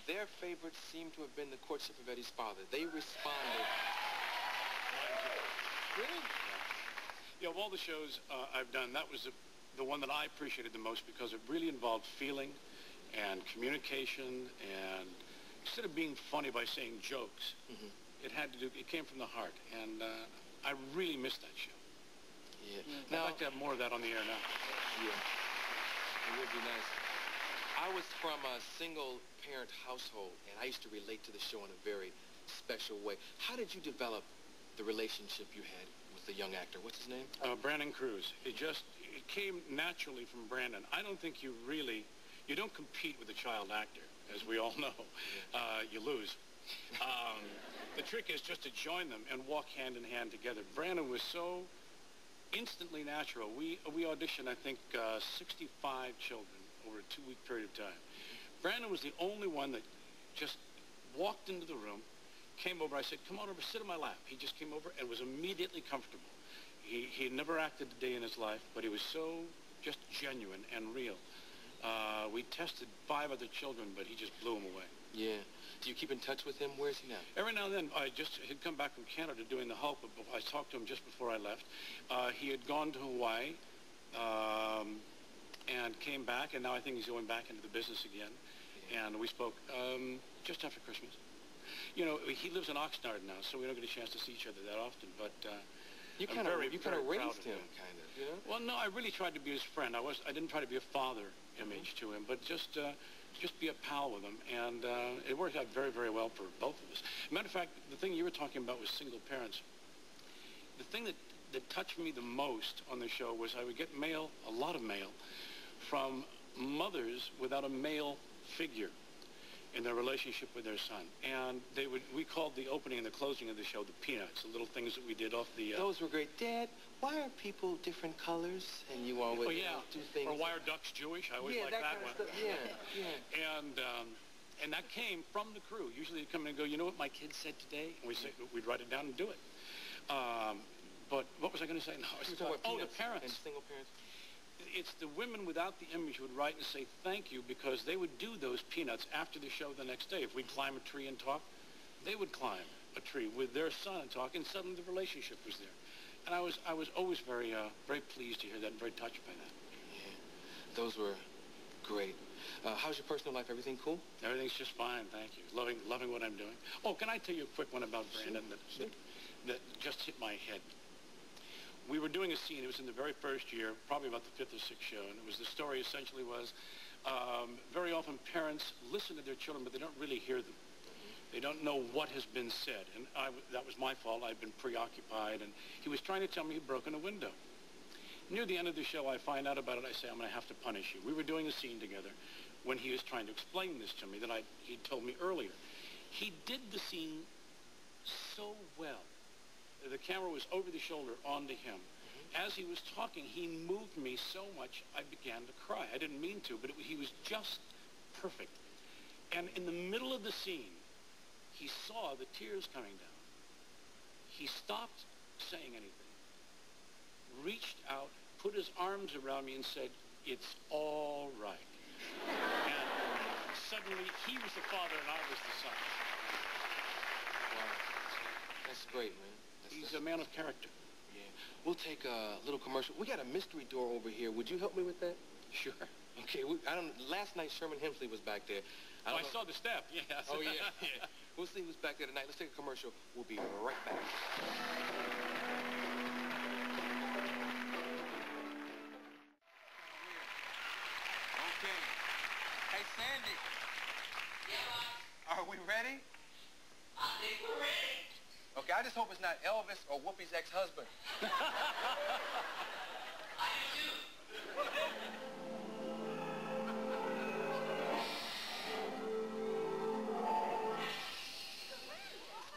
their favorite seemed to have been the courtship of Eddie's father. They responded. Really? Yeah, of all the shows I've done, that was the one that I appreciated the most because it really involved feeling and communication, and instead of being funny by saying jokes, it came from the heart, and I really missed that show. Yeah. Now, I'd like to have more of that on the air now. Yeah. It would be nice. I was from a single-parent household, and I used to relate to the show in a very special way. How did you develop the relationship you had with the young actor? What's his name? Brandon Cruz. It came naturally from Brandon. I don't think you don't compete with a child actor, as we all know. You lose. The trick is just to join them and walk hand in hand together. Brandon was so instantly natural. We auditioned, I think, 65 children over a 2-week period of time. Brandon was the only one that just walked into the room, came over. I said, come on over, sit on my lap. He just came over and was immediately comfortable. He had never acted a day in his life, but he was so just genuine and real. We tested 5 other children, but he just blew them away. Yeah. Do you keep in touch with him? Where is he now? Every now and then. He'd come back from Canada doing the Hulk, but I talked to him just before I left. He had gone to Hawaii and came back, and now I think he's going back into the business again. Yeah. And we spoke just after Christmas. You know, he lives in Oxnard now, so we don't get a chance to see each other that often, but you kind of raised him, kind of, you know? Well, no, I really tried to be his friend. I didn't try to be a father image to him, but just be a pal with him, and it worked out very, very well for both of us. Matter of fact, the thing you were talking about was single parents. The thing that touched me the most on the show was I would get mail, a lot of mail, from mothers without a male figure in their relationship with their son. And we called the opening and the closing of the show the Peanuts, the little things that we did off the... Those were great. Dad, why are people different colors? And you always do things... Or why are ducks Jewish? I always liked that one. Yeah. And that came from the crew. Usually they'd come in and go, you know what my kid said today? And we'd write it down and do it. But what was I going to say? No, the parents. And single parents. It's the women without the image who would write and say thank you, because they would do those Peanuts after the show the next day. If we'd climb a tree and talk, they would climb a tree with their son and talk, and suddenly the relationship was there. And I was always very very pleased to hear that and very touched by that. Yeah, those were great. How's your personal life? Everything cool? Everything's just fine, thank you. Loving what I'm doing. Oh, can I tell you a quick one about Brandon that just hit my head? We were doing a scene. It was in the very first year, probably about the 5th or 6th show, and the story essentially was very often parents listen to their children, but they don't really hear them. They don't know what has been said, and that was my fault. I'd been preoccupied, and he was trying to tell me he'd broken a window. Near the end of the show, I find out about it. I say, I'm going to have to punish you. We were doing a scene together when he was trying to explain this to me that he'd told me earlier. He did the scene so well. The camera was over the shoulder onto him. As he was talking, he moved me so much I began to cry. I didn't mean to, but he was just perfect. And in the middle of the scene, he saw the tears coming down. He stopped saying anything, reached out, put his arms around me and said, it's all right. And suddenly, he was the father and I was the son. Wow. That's great, man. He's a man of character. Yeah. We'll take a little commercial. We got a mystery door over here. Would you help me with that? Sure. Okay. Last night, Sherman Hemsley was back there. I saw the step. Yeah. Oh, yeah. We'll see who's back there tonight. Let's take a commercial. We'll be right back. Okay. Hey, Sandy. Yeah, Are we ready? I think we're ready. Okay, I just hope it's not Elvis or Whoopi's ex-husband. I do too.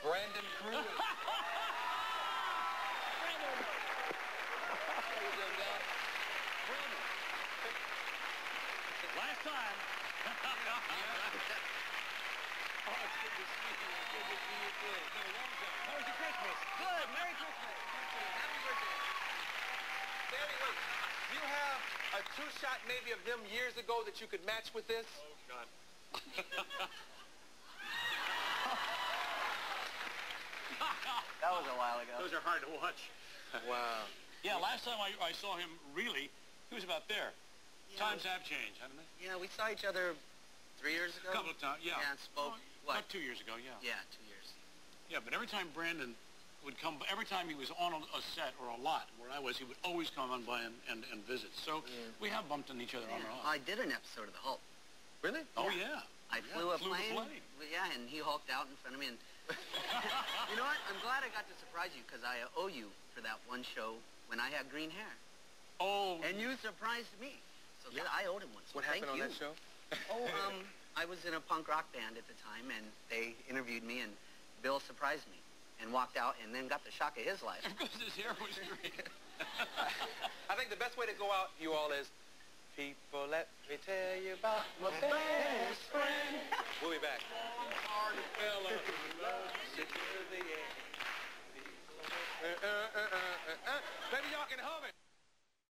Brandon Cruz. Last time. Oh, it's good to see you. Good to see you, too. It's been a long time. How was your Christmas? Good. Merry Christmas. Happy birthday. Sandy, wait. Do you have a two-shot maybe of them years ago that you could match with this? Oh, God. was a while ago. Those are hard to watch. Wow. Yeah, last time I saw him, really, he was about there. Yeah, Times have changed, haven't they? Yeah, we saw each other 3 years ago. A couple of times, yeah. Yeah, and spoke, About 2 years ago, yeah. Yeah, 2 years. Yeah, but every time Brandon would come, every time he was on a set or a lot where I was, he would always come on by and visit. So we have bumped into each other on and off. I did an episode of The Hulk. Really? Oh, yeah. I flew a flew the plane. Yeah, and he hulked out in front of me. And you know what? I'm glad I got to surprise you because I owe you for that one show when I had green hair. Oh. And you surprised me. So I owed him one. So What happened on that show? I was in a punk rock band at the time, and they interviewed me, and Bill surprised me and walked out and then got the shock of his life. Because his hair was great. I think the best way to go out, you all, is, people, let me tell you about my band.